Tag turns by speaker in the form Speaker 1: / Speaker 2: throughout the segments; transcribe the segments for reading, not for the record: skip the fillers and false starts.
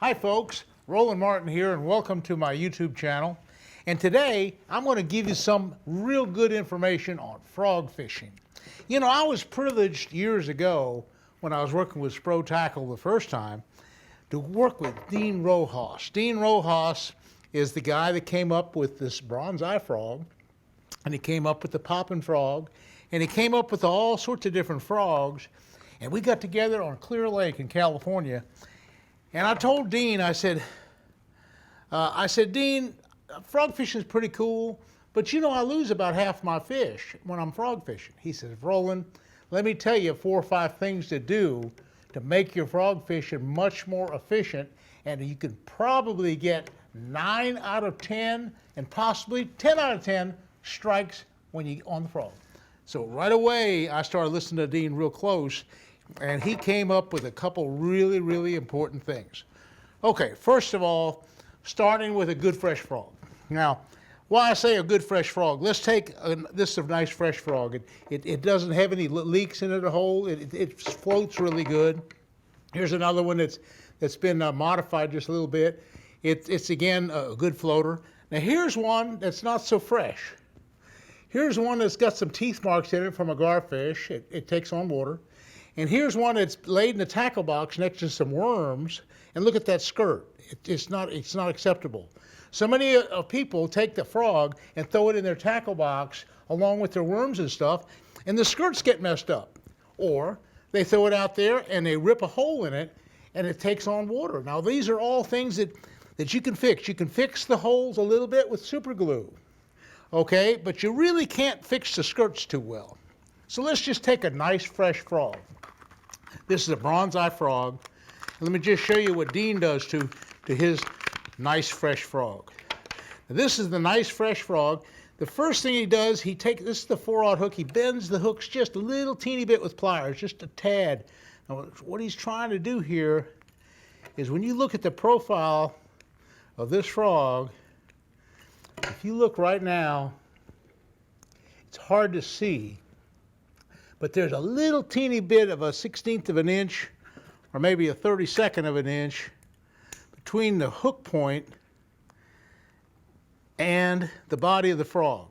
Speaker 1: Hi folks, Roland Martin here and welcome to my YouTube channel. And today I'm going to give you some real good information on frog fishing. You know, I was privileged years ago when I was working with Spro tackle the first time to work with Dean Rojas. Dean Rojas is the guy that came up with this bronze eye frog, and he came up with the popping frog, and he came up with all sorts of different frogs. And we got together on Clear Lake in California, and I told Dean, I said, Dean, frog fishing is pretty cool, but you know I lose about half my fish when I'm frog fishing. He says, Roland, let me tell you 4 or 5 things to do to make your frog fishing much more efficient, and you can probably get 9 out of 10 and possibly 10 out of 10 strikes when you on the frog. So right away I started listening to Dean real close, and he came up with a couple really important things. Okay, first of all, starting with a good fresh frog. Now, why I say a good fresh frog, let's take this is a nice fresh frog. It doesn't have any leaks in it or hole. It floats really good. Here's another one that's been modified just a little bit. It's again a good floater. Now here's one that's not so fresh. Here's one that's got some teeth marks in it from a garfish. It takes on water. And here's one that's laid in a tackle box next to some worms. And look at that skirt. It's not acceptable. So many people take the frog and throw it in their tackle box along with their worms and stuff, and the skirts get messed up. Or they throw it out there and they rip a hole in it and it takes on water. Now these are all things that you can fix. You can fix the holes a little bit with super glue. Okay, but you really can't fix the skirts too well. So let's just take a nice fresh frog. This is a bronze eye frog. Let me just show you what Dean does to his nice fresh frog. Now, this is the nice fresh frog. The first thing he does, this is the 4/0 hook. He bends the hooks just a little teeny bit with pliers, just a tad. Now, what he's trying to do here is when you look at the profile of this frog, if you look right now, it's hard to see, but there's a little teeny bit of a 1/16 of an inch or maybe a 32nd of an inch between the hook point and the body of the frog.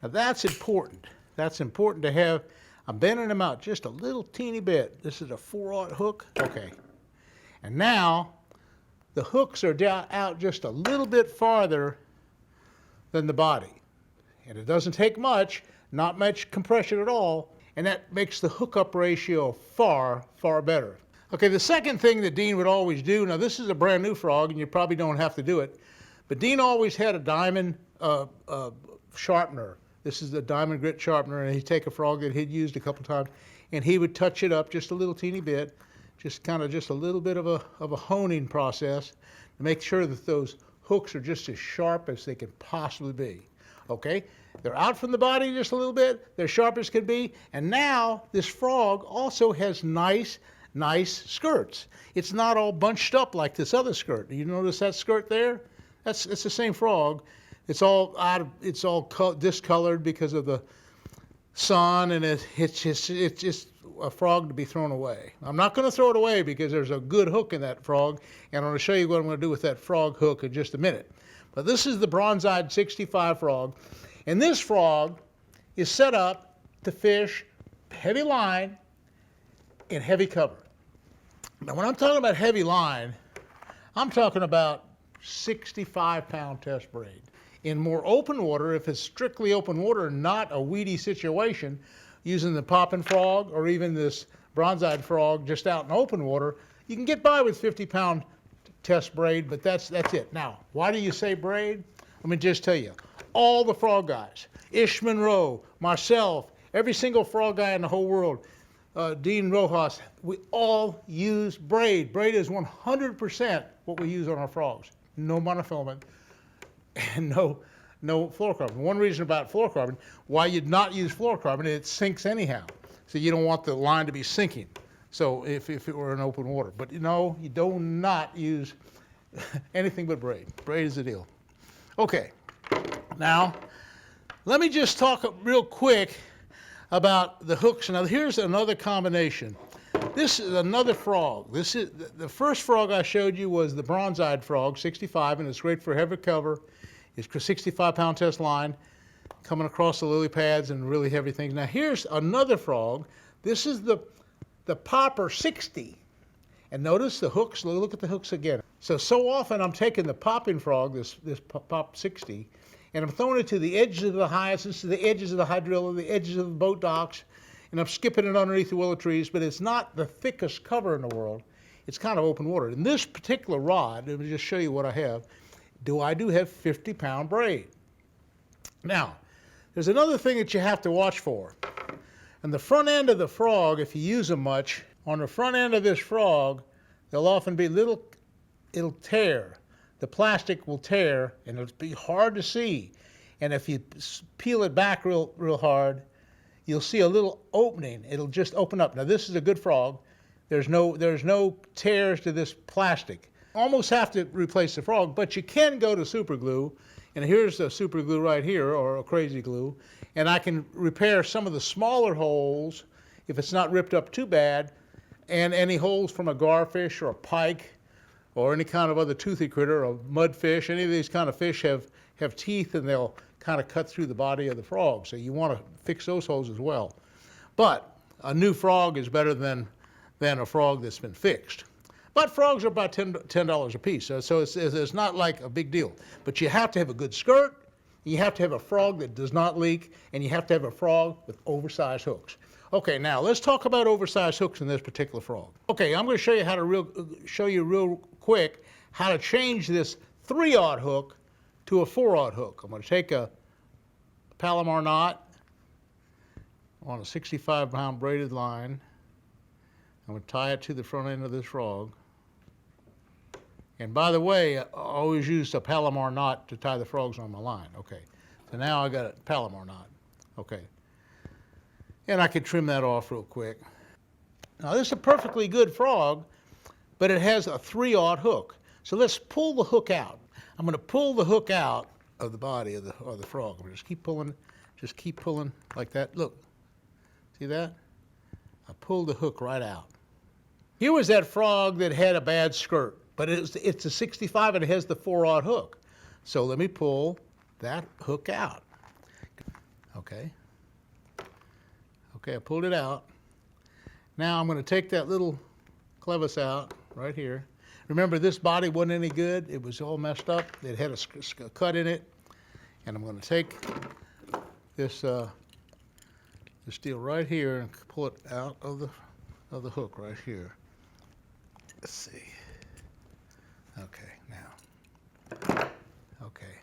Speaker 1: Now that's important. That's important to have. I'm bending them out just a little teeny bit. This is a 4/0 hook. Okay. And now the hooks are out just a little bit farther than the body. And it doesn't take much, not much compression at all, and that makes the hookup ratio far better. Okay, the second thing that Dean would always do, now this is a brand new frog and you probably don't have to do it, but Dean always had a diamond sharpener. This is the diamond grit sharpener, and he'd take a frog that he'd used a couple times and he would touch it up just a little teeny bit, just a little bit of a honing process to make sure that those hooks are just as sharp as they can possibly be. Okay, they're out from the body just a little bit, they're sharp as can be, and now this frog also has nice skirts. It's not all bunched up like this other skirt. Do you notice that skirt there? It's the same frog. It's all discolored because of the sun, and it's just a frog to be thrown away. I'm not going to throw it away because there's a good hook in that frog, and I'm going to show you what I'm going to do with that frog hook in just a minute. But this is the bronze-eyed 65 frog, and this frog is set up to fish heavy line and heavy cover. Now when I'm talking about heavy line, I'm talking about 65-pound test braid. In more open water, if it's strictly open water, not a weedy situation, using the popping frog or even this bronze-eyed frog just out in open water, you can get by with 50-pound test braid, but that's it. Now, why do you say braid? Let me just tell you, all the frog guys, Ish Monroe, myself, every single frog guy in the whole world, Dean Rojas, we all use braid. Braid is 100% what we use on our frogs. No monofilament and no fluorocarbon. One reason about fluorocarbon, why you'd not use fluorocarbon, it sinks anyhow. So you don't want the line to be sinking. So if it were in open water. But no, you do not use anything but braid. Braid is the deal. Okay, now let me just talk real quick about the hooks. Now here's another combination. This is another frog. This is the first frog I showed you was the bronze-eyed frog, 65, and it's great for heavy cover. It's 65-pound test line coming across the lily pads and really heavy things. Now here's another frog. This is the popper 60. And notice the hooks, look at the hooks again. So often I'm taking the popping frog, this pop 60, and I'm throwing it to the edges of the hyacinths, to the edges of the hydrilla, the edges of the boat docks, and I'm skipping it underneath the willow trees, but it's not the thickest cover in the world. It's kind of open water. In this particular rod, let me just show you what I have. I do have 50-pound braid. Now, there's another thing that you have to watch for. On the front end of the frog, if you use them much, on the front end of this frog, there'll often be it'll tear. The plastic will tear, and it'll be hard to see. And if you peel it back real hard, you'll see a little opening. It'll just open up. Now this is a good frog. There's no tears to this plastic. Almost have to replace the frog, but you can go to super glue. And here's a super glue right here, or a crazy glue. And I can repair some of the smaller holes if it's not ripped up too bad, and any holes from a garfish or a pike or any kind of other toothy critter, or mudfish. Any of these kind of fish have teeth, and they'll kind of cut through the body of the frog. So you want to fix those holes as well. But a new frog is better than a frog that's been fixed. But frogs are about $10 a piece, so it's not like a big deal. But you have to have a good skirt, you have to have a frog that does not leak, and you have to have a frog with oversized hooks. Okay, now let's talk about oversized hooks in this particular frog. Okay, I'm going to show you how to show you real quick how to change this 3/0 hook to a 4/0 hook. I'm going to take a Palomar knot on a 65-pound braided line. I'm going to tie it to the front end of this frog. And by the way, I always use a Palomar knot to tie the frogs on my line. Okay, so now I got a Palomar knot. Okay, and I could trim that off real quick. Now this is a perfectly good frog, but it has a 3/0 hook. So let's pull the hook out. I'm going to pull the hook out of the body of the frog. I'm just keep pulling like that. Look, see that? I pulled the hook right out. Here was that frog that had a bad skirt, but it's a 65 and it has the 4/0 hook. So let me pull that hook out. Okay. Okay, I pulled it out. Now I'm going to take that little clevis out right here. Remember, this body wasn't any good. It was all messed up. It had a cut in it. And I'm going to take this steel right here and pull it out of the hook right here. Let's see. Okay, now. Okay.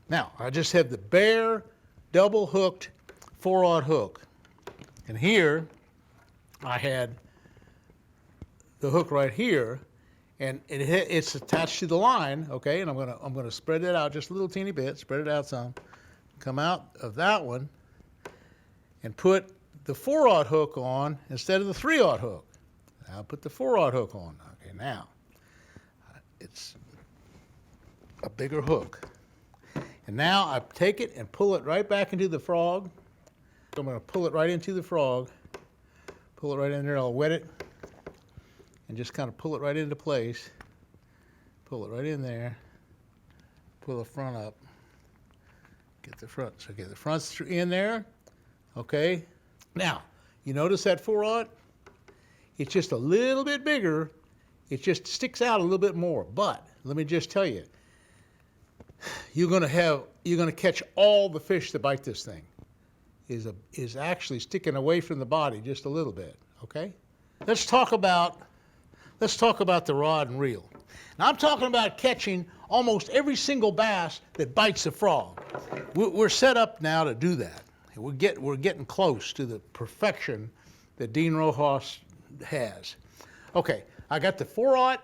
Speaker 1: Now, I just have the bare double hooked 4/0 hook. And here I had the hook right here, and it's attached to the line, okay? And I'm gonna spread it out just a little teeny bit, spread it out some, come out of that one, and put the 4/0 hook on instead of the 3/0 hook. I'll put the 4/0 hook on. Okay, now it's a bigger hook, and now I take it and pull it right back into the frog. I'm going to pull it right into the frog, pull it right in there. I'll wet it and just kind of pull it right into place. Pull it right in there. Pull the front up. Get the front. So get the front's in there. Okay. Now, you notice that 4/0? It's just a little bit bigger. It just sticks out a little bit more. But let me just tell you, you're going to catch all the fish that bite this thing. Is actually sticking away from the body just a little bit. Okay. Let's talk about the rod and reel. Now I'm talking about catching almost every single bass that bites a frog. We're set up now to do that. We're getting close to the perfection that Dean Rojas has. Okay, I got the 4/0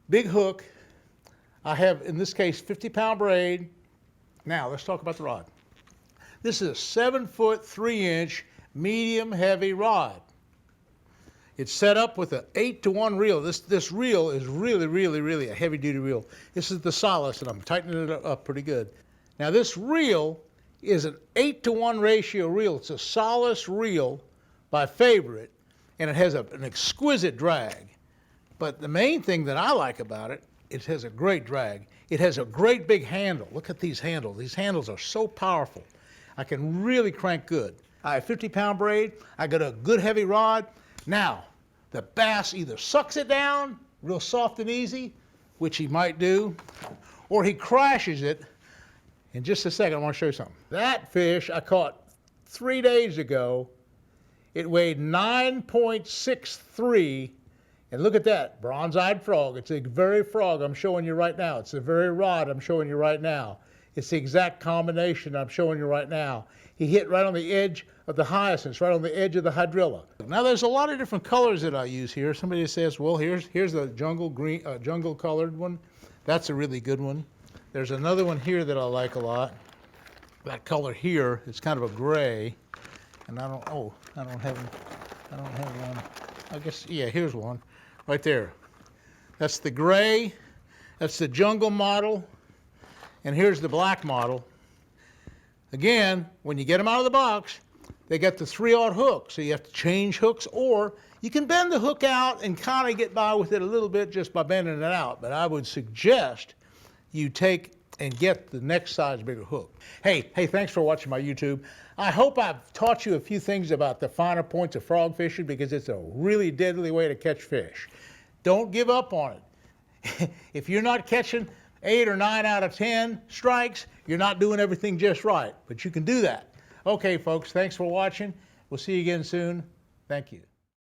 Speaker 1: big hook. I have, in this case, 50-pound braid. Now let's talk about the rod. This is a 7-foot 3-inch medium heavy rod. It's set up with an 8-to-1 reel. This reel is really a heavy duty reel. This is the Solace, and I'm tightening it up pretty good. Now this reel is an 8-to-1 ratio reel. It's a Solace reel by Favorite, and it has an exquisite drag. But the main thing that I like about it, it has a great drag. It has a great big handle. Look at these handles. These handles are so powerful. I can really crank good. I have 50-pound braid. I got a good heavy rod. Now, the bass either sucks it down real soft and easy, which he might do, or he crashes it. In just a second, I want to show you something. That fish I caught 3 days ago. It weighed 9.63, and look at that, bronze-eyed frog. It's the very frog I'm showing you right now. It's the very rod I'm showing you right now. It's the exact combination I'm showing you right now. He hit right on the edge of the hyacinths, right on the edge of the hydrilla. Now there's a lot of different colors that I use here. Somebody says, well, here's the jungle green, jungle colored one. That's a really good one. There's another one here that I like a lot. That color here, it's kind of a gray. And I don't have one. I guess, yeah, here's one right there. That's the gray, that's the jungle model, and here's the black model. Again, when you get them out of the box, they got the 3/0 hook, so you have to change hooks, or you can bend the hook out and kind of get by with it a little bit just by bending it out. But I would suggest you take and get the next size bigger hook. Hey, thanks for watching my YouTube. I hope I've taught you a few things about the finer points of frog fishing, because it's a really deadly way to catch fish. Don't give up on it. If you're not catching 8 or 9 out of 10 strikes, you're not doing everything just right, but you can do that. Okay, folks, thanks for watching. We'll see you again soon. Thank you.